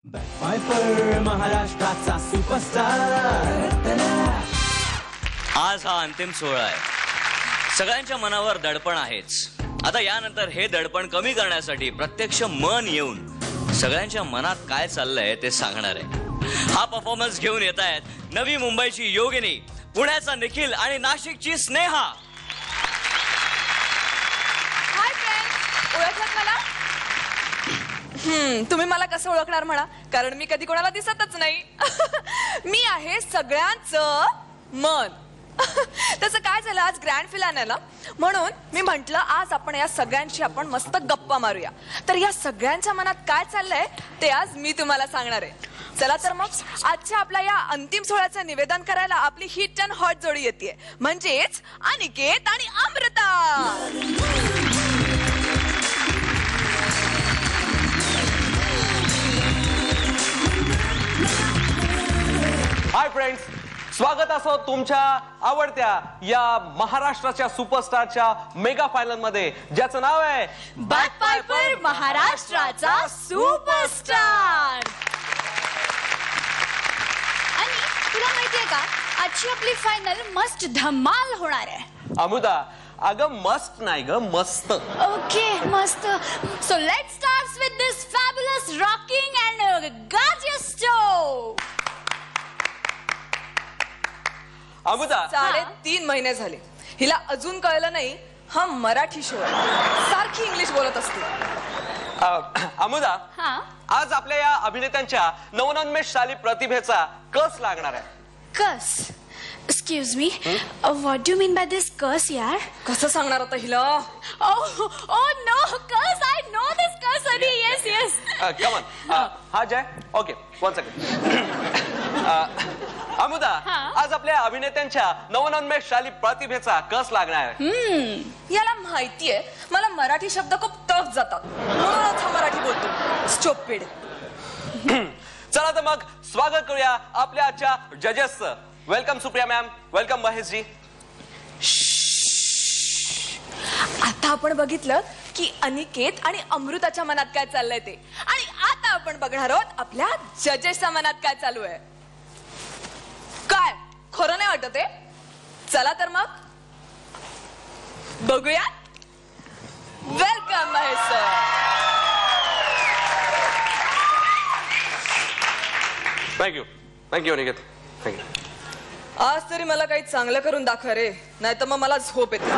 Backfire महाराष्ट्राचा superstar. आज हा अंतिम सोहळा आहे. सगळ्यांच्या मनावर दडपण आहेच. आता यानंतर हे दडपण कमी करण्यासाठी प्रत्यक्ष मन येऊन सगळ्यांच्या मनात काय चाललंय ते सांगणार आहे. हा परफॉर्मन्स घेऊन येत आहेत नवी मुंबईची योगिनी, पुण्याचा निखिल आणि नाशिकची स्नेहा. हाय फ्रेंड्स, ओळखलात मला? तुम्ही मला कसं ओळखणार म्हणा, कारण मी कधी कोणाला दिसतच नाही. मी आहे सगळ्यांचं मन. तसं काय झालं, आज ग्रँड फिनालेला म्हणून मी म्हंटल आज आपण या सगळ्यांशी आपण मस्त गप्पा मारूया. तर या सगळ्यांच्या मनात काय चाललंय ते आज मी तुम्हाला सांगणार आहे. चला तर मग आजच्या आपल्या या अंतिम सोहळ्याचं निवेदन करायला आपली हिट अँड हॉट जोडी येते, म्हणजेच अनिकेत आणि अमृता. हाय फ्रेंड्स, स्वागत असो तुमच्या आवडत्या या महाराष्ट्राच्या सुपरस्टारच्या मेगा फायनल मध्ये, ज्याचं नाव आहे बॅकपायपर महाराष्ट्राचा सुपरस्टार. आणि तुला माहितीये का, आजची आपली फायनल मस्त धमाल होणार आहे. अमृता, अगं मस्त नाही ग, मस्त. ओके, मस्त. So let's start with this fabulous rocking and gorgeous show. Amruta, 3.5 महिने झाले, हिला अजून कळलं नाही हा मराठी शो आहे. सारखी इंग्लिश बोलत असते. अमृता, हा, आज आपल्या या अभिनेत्यांच्या नवोन्मेषशाली प्रतिभेचा कस लागणार आहे. कस? Excuse me, what do mean by this कस यार? कसं सांगणार आता हिला? Oh no, कस, I know this कस. Yes, yes. Come on. हा जय, ओके, वन सेकंड. अमृता, आज आपल्या अभिनेत्यांच्या नवोन्मेषशाली प्रतिभेचा कस लागणार आहे. याला माहितीये मला मराठी शब्द खूप टफ जातात, म्हणूनच हा मराठी बोलतो. स्टुपिड. चला तर मग स्वागत करूया आपल्या आजच्या जजेसचं. Welcome Supriya ma'am, welcome Mahesh ji. आता आपण बघितलं की अनिकेत आणि अमृताच्या मनात काय चाललंय ते, आणि आता आपण बघणार आहोत आपल्या जजेसच्या मनात काय चालू आहे. काय खरं नाही वाटत आहे? चला तर मग बघूया. Welcome Mahesh sir. Thank you, thank you Aniket, thank you. आज तरी मला काही चांगलं करून दाखवा रे, नाही तर मग मला झोप येते.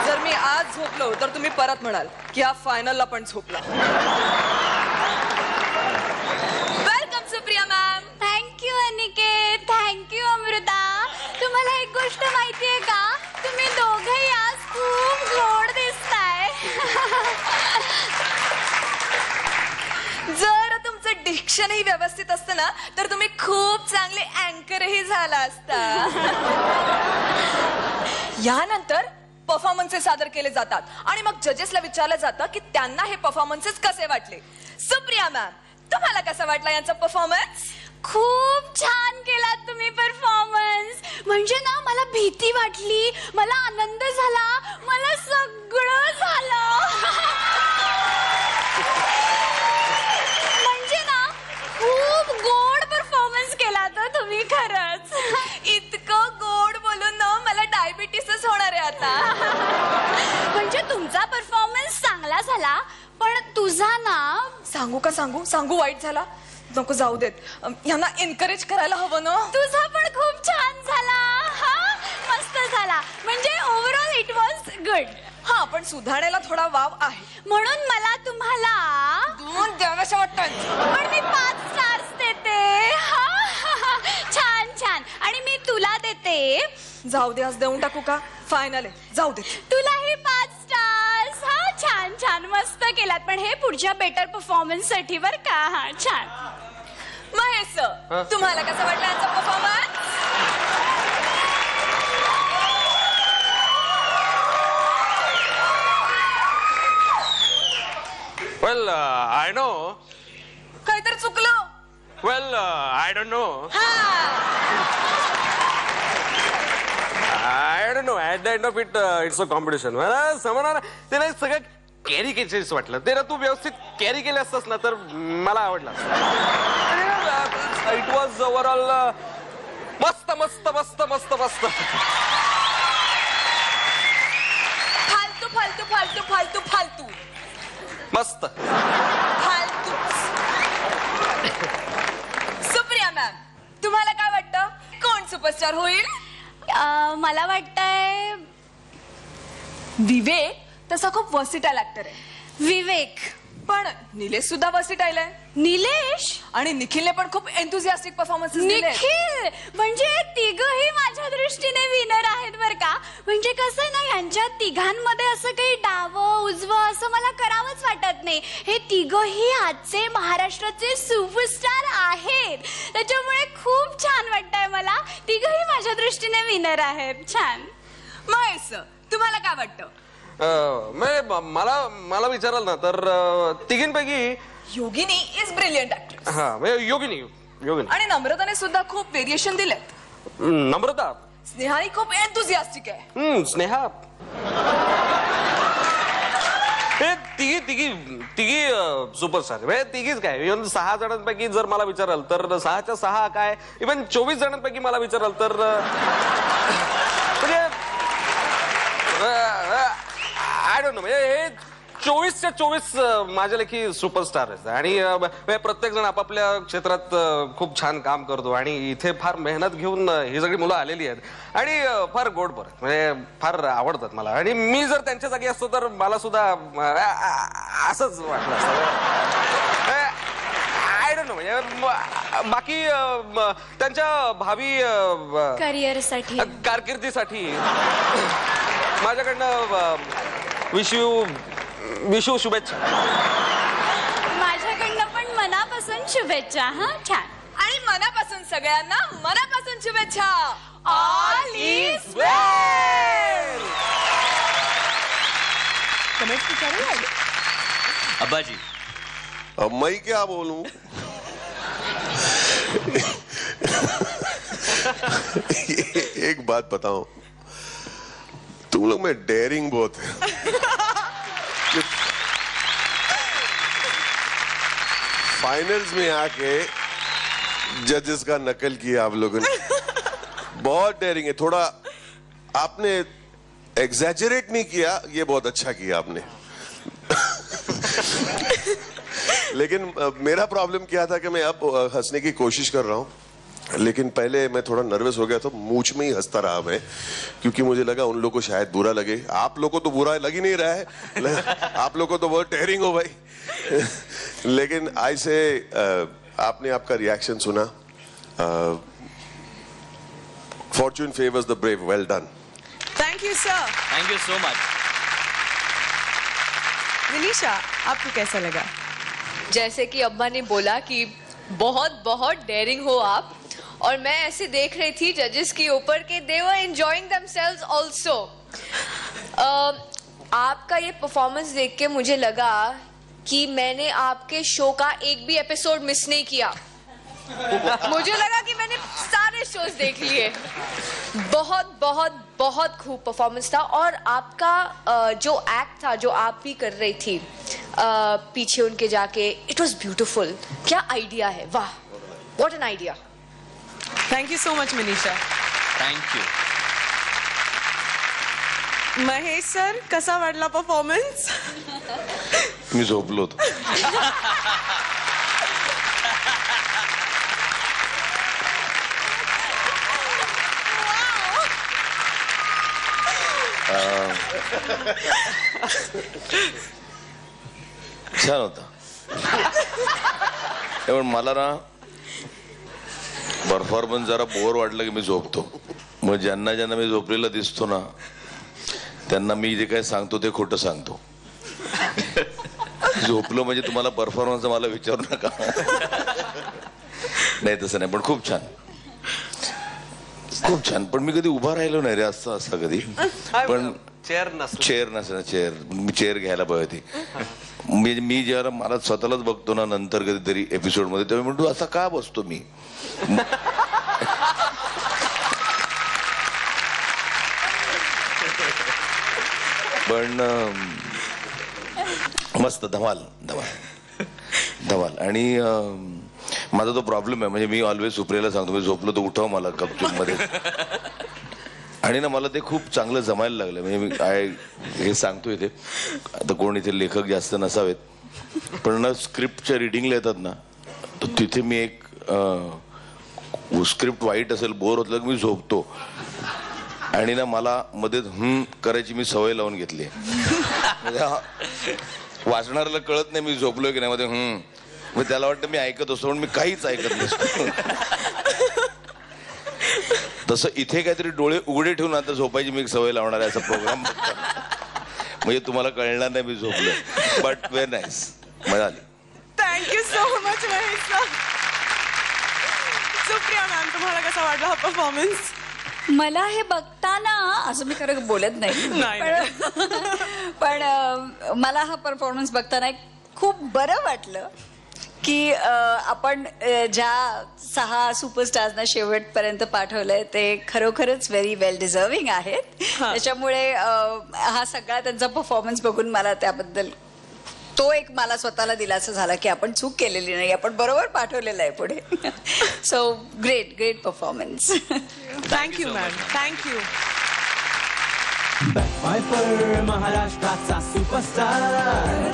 जर मी आज झोपलो तर तुम्ही परत म्हणाल की हा फायनलला पण झोपला. Welcome Supriya ma'am. Thank you Aniket, thank you Amruta. तुम्हाला एक गोष्ट माहितीये का, तुम्ही दोघेही आज खूप गोड दिसताय. जर तुमचं डिक्शनही व्यवस्थित असतं ना तर तुम्ही खूप चांगले अँकरही झाला असता. यानंतर परफॉर्मन्सेस सादर केले जातात आणि मग जजेसला विचारलं जातं की त्यांना हे परफॉर्मन्सेस कसे वाटले. सुप्रिया मॅम, तुम्हाला कसा वाटला यांचा परफॉर्मन्स? खूप छान केलात तुम्ही परफॉर्मन्स. म्हणजे ना, मला भीती वाटली, मला आनंद झाला, मला सगळं झालं. म्हणजे ना, खूप गोड परफॉर्मन्स केला तर तुम्ही खरंच. इतकं गोड बोलून ना मला डायबिटीसच होणार आहे आता. म्हणजे तुमचा परफॉर्मन्स चांगला झाला, पण तुझा ना, सांगू वाईट झाला? नको, जाऊ देत. यांना एनकरेज करायला हवं ना. तुझा पण खूप छान झाला. हा, मस्त झाला. म्हणजे ओव्हरऑल इट वॉज गुड. हा, पण सुधारण्याला थोडा वाव आहे, म्हणून मला तुम्हाला 2 द्याव्याशा वाटतात. पण मी 5 स्टार्स देते. छान छान. आणि मी तुला देते. जाऊ दे, आज देऊन टाकू का? फायनल आहे, जाऊ दे. तुलाही 5 स्टार्स. हा, छान छान, मस्त केलात. पण हे पुढच्या बेटर परफॉर्मन्स साठी बर का. हा, छान. महेश सर, तुम्हाला कसं वाटलं यांचा परफॉर्मन्स? Well, I know. काहीतरी चुकलं. Well, I don't know. I don't know. At the end of it, it's a competition. मला समजणार ते नाही, सगळं कॅरी केलीस वाटलं. ते ना तू व्यवस्थित कॅरी केले असतस ना तर मला आवडलं. इट वॉज ओव्हरऑल मस्त मस्त मस्त मस्त मस्त. फालतू फालतू फालतू फालतू फालतू मस्त. फालतू. सुप्रिया मॅम, तुम्हाला काय वाटतं कोण सुपरस्टार होईल? मला वाटतंय विवेक तसा खूप वर्सिटाईल ऍक्टर आहे. विवेक. पण निलेश सुद्धा वर्सिटाईल आहे. निलेश. आणि निखिलने पण खूप एन्थुसियास्टिक परफॉर्मन्सेस दिले. निखिल म्हणजे तिघही माझ्या दृष्टीने विनर आहेत बर का. म्हणजे कसं आहे ना, यांच्या तिघांमध्ये असं काही डावं उजवं असं मला करावंच वाटत नाही. हे तिघही आजचे महाराष्ट्राचे सुपरस्टार आहेत. त्याच्यामुळे खूप छान वाटतंय मला. तिघही माझ्या दृष्टीने विनर आहेत. छान. महेश, तुम्हाला काय वाटतं? मला विचाराल ना तर तिघींपैकी योगिनी इज ब्रिलियंट ऍक्ट्रेस. हा योगिनी. आणि नम्रताने सुद्धा खूप व्हेरिएशन दिलेत. नम्रता. स्नेहाही खूप एन्थुसियास्टिक आहे. स्नेहा. हे तिघी सुपरस्टार. तिघीच काय, इव्हन 6 जणांपैकी जर मला विचाराल तर 6च्या 6 काय, इव्हन 24 जणांपैकी मला विचाराल तर म्हणजे आय डोंट नो. म्हणजे हे 24च्या 24 माझ्या लेखी सुपरस्टार आहेत. आणि प्रत्येक जण आपापल्या क्षेत्रात खूप छान काम करतो. आणि इथे फार मेहनत घेऊन ही सगळी मुलं आलेली आहेत आणि फार गोड पण आहेत. म्हणजे फार आवडतात मला. आणि मी जर त्यांच्या जागी असतो तर मला सुद्धा असंच वाटलं असतं. I don't no. म्हणजे बाकी त्यांच्या भावी करिअरसाठी कारकिर्दीसाठी माझ्याकडनं विशू शुभेच्छा. माझ्याकडनं पण मनापासून शुभेच्छा. हा छान. आणि मनापासून सगळ्यांना मनापासून शुभेच्छा. ऑल इज वेल. अब्बाजी. अब मैं क्या बोलूं. एक बात बताओ, तुम लोग में डेयरिंग बहुत है. फाइनल्स में आके जजेस का नकल किया आप लोगों ने. बहुत डेयरिंग है. थोड़ा आपने एग्जैजरेट नहीं किया, ये बहुत अच्छा किया आपने. लेकिन मेरा प्रॉब्लम क्या था कि मैं अब हंसने की कोशिश कर रहा हूं, लेकिन पहले मैं थोड़ा नर्वस हो गया था. मूंछ में ही हंसता रहा मैं, क्योंकि मुझे लगा उन लोगों को शायद बुरा लगे. आप लोगों को तो बुरा लग ही नहीं रहा है. आप लोगों को तो बहुत टेयरिंग हो भाई. लेकिन आई से आपने आपका रिएक्शन सुना. Fortune favours the brave. Well done. Thank you sir. Thank you so much. Vinisha, आपको कैसा लगा? जैसे कि अब्बा ने बोला कि बहुत बहुत डेयरिंग हो आप, और मैं ऐसे देख रही थी जजेस के ऊपर कि दे वर एंजॉयिंग देमसेल्व्स आल्सो. आपका ये परफॉर्मेंस देख के मुझे लगा कि मैंने आपके शो का एक भी एपिसोड मिस नहीं किया. मुझे लगा कि मैंने सारे शोज देख लिए. बहुत बहुत बहुत खूब परफॉर्मेंस था. और आपका जो एक्ट था जो आप भी कर रही थी पीछे उनके जाके, इट वॉज ब्यूटिफुल. क्या आइडिया है, वाह, what an idea. Thank you so much Manisha. Thank you. Mahesh sir, कसा वाटला परफॉर्मन्स? मी झोपलो होतो. छान होता. पण मला ना परफॉर्मन्स जरा बोर वाटलं की मी झोपतो. मग ज्यांना ज्यांना मी झोपलेला दिसतो ना त्यांना मी जे काय सांगतो ते खोटं सांगतो. झोपलो म्हणजे तुम्हाला परफॉर्मन्स मला विचारू नका. नाही तसं नाही, पण खूप छान, खूप छान. पण मी कधी उभा राहिलो नाही रे असं कधी. पण चेअर नसतं. मी चेअर घ्यायला पाहिजे. मी जेव्हा मला स्वतःलाच बघतो ना नंतर कधीतरी एपिसोड मध्ये, तेव्हा म्हणतो असा का बसतो मी. पण मस्त धमाल आणि माझा तो प्रॉब्लेम आहे म्हणजे मी ऑलवेज सुप्रियाला सांगतो मी झोपलो तर उठव मला गपचूप मध्ये आणि ना मला ते खूप चांगलं जमायला लागलं म्हणजे मी हे सांगतो इथे आता कोण इथे लेखक जास्त नसावेत पण ना स्क्रिप्टच्या रिडिंगला येतात ना तर तिथे मी एक स्क्रिप्ट वाईट असेल बोर होतलं की मी झोपतो आणि ना मला मध्ये करायची मी सवय लावून घेतली वाचणाऱ्याला कळत नाही मी झोपलोय की नाही मध्ये मग त्याला वाटतं मी ऐकत असतो पण मी काहीच ऐकत नसतो तसं इथे काहीतरी डोळे उघडे ठेवून आता झोपायची मी एक सवय लावणार आहे असा प्रोग्राम म्हणजे तुम्हाला कळणार नाही मी झोपलोय बट व्हेरी नाईस मजा आली thank you so much Mahesh sir. Supriya ma'am तुम्हाला कसा वाटला हा परफॉर्मन्स? मला हे बघताना असं मी खरं बोलत नाही पण मला हा परफॉर्मन्स बघताना खूप बरं वाटलं की आपण ज्या 6 सुपरस्टार्सना शेवटपर्यंत पाठवलंय ते खरोखरच व्हेरी वेल डिझर्विंग आहेत त्याच्यामुळे हा सगळा त्यांचा परफॉर्मन्स बघून मला त्याबद्दल तो एक मला स्वतःला दिलासा झाला की आपण चूक केलेली नाही आपण बरोबर पाठवलेलं आहे पुढे so great performance thank you ma'am thank you. महाराष्ट्राचा सुपरस्टार